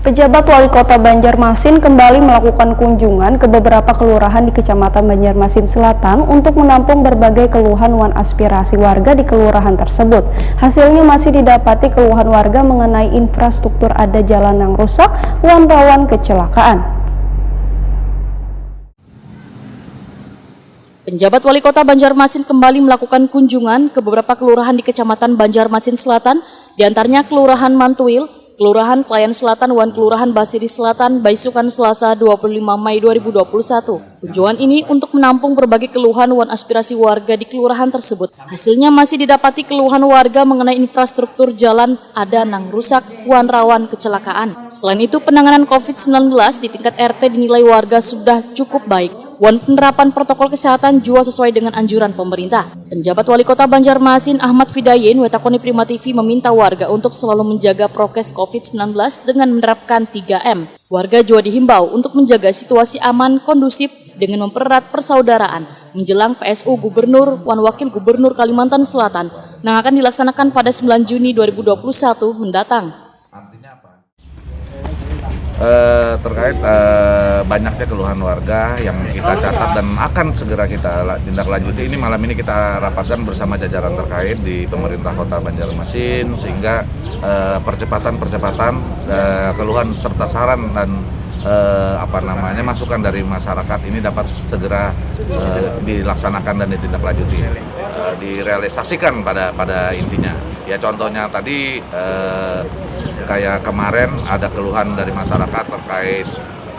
Pejabat Wali Kota Banjarmasin kembali melakukan kunjungan ke beberapa kelurahan di Kecamatan Banjarmasin Selatan untuk menampung berbagai keluhan dan aspirasi warga di kelurahan tersebut. Hasilnya masih didapati keluhan warga mengenai infrastruktur, ada jalan yang rusak dan rawan kecelakaan. Penjabat Wali Kota Banjarmasin kembali melakukan kunjungan ke beberapa kelurahan di Kecamatan Banjarmasin Selatan, diantaranya Kelurahan Mantuil, Kelurahan Klayan Selatan, dan Kelurahan Basiri Selatan, Baisukan, Selasa 25 Mei 2021. Kunjungan ini untuk menampung berbagai keluhan dan aspirasi warga di kelurahan tersebut. Hasilnya masih didapati keluhan warga mengenai infrastruktur jalan ada nang rusak dan rawan kecelakaan. Selain itu, penanganan COVID-19 di tingkat RT dinilai warga sudah cukup baik. Dan penerapan protokol kesehatan juga sesuai dengan anjuran pemerintah. Penjabat Wali Kota Banjarmasin Ahmad Fidayin Wetakoni Prima TV meminta warga untuk selalu menjaga prokes COVID-19 dengan menerapkan 3M. Warga juga dihimbau untuk menjaga situasi aman kondusif dengan mempererat persaudaraan menjelang PSU Gubernur dan Wakil Gubernur Kalimantan Selatan yang akan dilaksanakan pada 9 Juni 2021 mendatang. Terkait banyaknya keluhan warga yang kita catat dan akan segera kita tindak lanjuti. Ini malam ini kita rapatkan bersama jajaran terkait di pemerintah Kota Banjarmasin sehingga percepatan keluhan serta saran dan masukan dari masyarakat ini dapat segera dilaksanakan dan ditindaklanjuti, direalisasikan pada intinya. Ya contohnya tadi kayak kemarin ada keluhan dari masyarakat terkait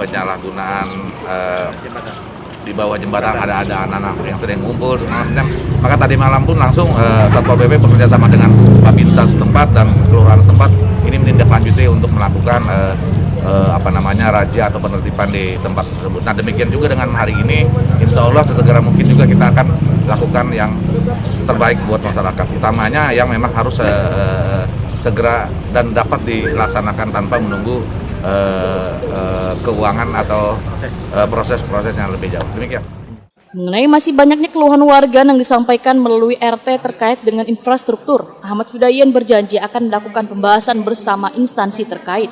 penyalahgunaan di bawah jembatan, ada anak-anak yang sering ngumpul, maka tadi malam pun langsung Satpol PP bekerja sama dengan Babinsa setempat dan kelurahan setempat ini menindaklanjuti untuk melakukan razia atau penertiban di tempat tersebut. Nah demikian juga dengan hari ini, insya Allah sesegera mungkin juga kita akan lakukan yang terbaik buat masyarakat, utamanya yang memang harus segera dan dapat dilaksanakan tanpa menunggu keuangan atau proses-proses yang lebih jauh. Demikian. Mengenai masih banyaknya keluhan warga yang disampaikan melalui RT terkait dengan infrastruktur, Ahmad Fidayin berjanji akan melakukan pembahasan bersama instansi terkait.